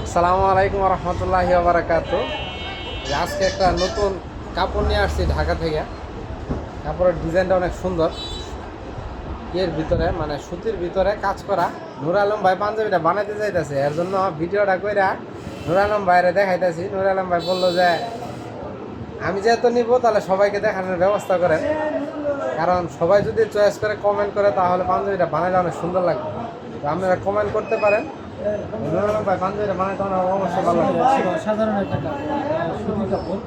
আসসালামু আলাইকুম রহমতুল্লাহি বারাকাতু। আজকে একটা নতুন কাপড় নিয়ে আসছি ঢাকা থেকে। কাপড়ের ডিজাইনটা অনেক সুন্দর, এর ভিতরে মানে সুতির ভিতরে কাজ করা। নূর আলম ভাই পাঞ্জাবিটা বানাইতে চাইতেছে, এর জন্য ভিডিওটা কইরা নূর আলম ভাইরে দেখাইতেছি। নূর আলম ভাই বললো যে আমি যেহেতু নিব তাহলে সবাইকে দেখানোর ব্যবস্থা করেন, কারণ সবাই যদি চয়েস করে কমেন্ট করে তাহলে পাঞ্জাবিটা বানাইলে অনেক সুন্দর লাগবে। তো আপনারা কমেন্ট করতে পারেন। নূর আলম ভাই পাঞ্জাবিটা বানাইতে আমার অবশ্যই ভালো লাগে। অসাধারণ একটা কাপড়, সুতির কাপড়,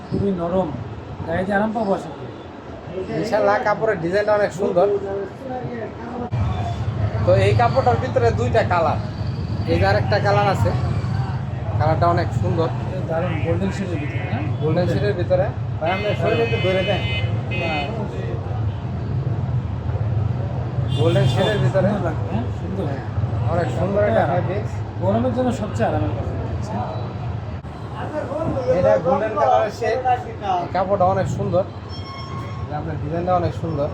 খুবই নরম, গায়ে আরাম পাবো আশা করি। ইনশাল্লাহ কাপড়ের ডিজাইনটা অনেক সুন্দর। তো এই কাপড়টার ভিতরে দুইটা কালার, এই যে আরেকটা কালার আছে, কালারটা অনেক সুন্দর, দারুণ গোল্ডেন শেডের ভিতরে, হ্যাঁ গোল্ডেন শেডের ভিতরে। ভাই আপনার শরীরে একটু ধরে দেন, গোল্ডেন শেডের ভিতরে সুন্দর লাগবে, হ্যাঁ সুন্দর। অনেক সুন্দর একটা ফ্যাব্রিক্স। গরমের জন্য সবচেয়ে আরামের কাপড় হচ্ছে। এটা গোল্ডেন কালারের শেড, কাপড়টা অনেক সুন্দর, আপনার ডিজাইনটা অনেক সুন্দর।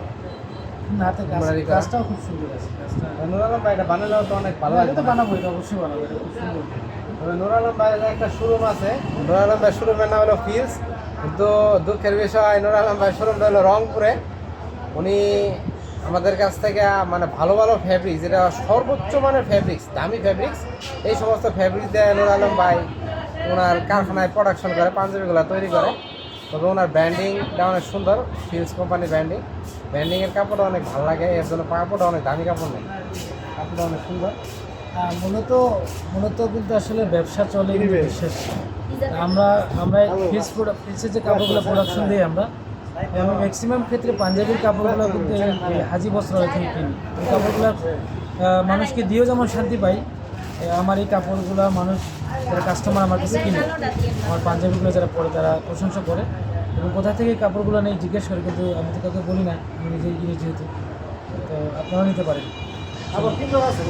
হাতে এমব্রয়ডারি করা। কাজটাও খুব সুন্দর আছে, কাজটা নূর আলম ভাই এটা বানালেও তো অনেক ভালো এটা তো লাগবে। বানাবো, এটা অবশ্যই বানাবো, এটা খুব সুন্দর। তবে নূর আলম ভাইয়ের একটা শোরুম আছে, নূর আলম ভাই শোরুমের নাম হলো ফিলস, কিন্তু দুঃখের বিষয় নূর আলম ভাই শোরুমটা হলো রংপুরে। উনি আমাদের কাছ থেকে মানে ভালো ভালো ফ্যাব্রিক্স, যেটা সর্বোচ্চ মানের ফ্যাব্রিক্স, দামি ফ্যাব্রিক্স, এই সমস্ত ফ্যাব্রিক্স দিয়ে নূর আলম ভাই ওনার কারখানায় প্রোডাকশন করে, পাঞ্জাবিগুলো তৈরি করে। তবে ওনার ব্র্যান্ডিংটা অনেক সুন্দর, ফিলস কোম্পানির ব্র্যান্ডিংয়ের কাপড়টা অনেক ভালো লাগে, এর জন্য কাপড়টা অনেক দামি কাপড় নেই, কাপড়টা অনেক সুন্দর। মূলত মূলত কিন্তু আসলে ব্যবসা চলে কিন্তু বিশ্বাস। আমরা আমরা ফিসের যে কাপড়গুলো প্রোডাকশন দিই আমরা ম্যাক্সিমাম ক্ষেত্রে পাঞ্জাবির কাপড়গুলো কিন্তু এই হাজি বস্ত্রালয় থেকে কিনি। এই কাপড়গুলো মানুষকে দিয়েও যেমন শান্তি পাই, আমার এই কাপড়গুলো মানুষ যারা কাস্টমার আমার কাছে কিনে, আমার পাঞ্জাবিগুলো যারা পরে তারা প্রশংসা করে এবং কোথা থেকে এই কাপড়গুলো নেই জিজ্ঞেস করে, কিন্তু আমি তো কাউকে বলি না, আমি নিজেই কিনে যেহেতু। তো আপনারাও নিতে পারেন। আবার কিন্তু আছে,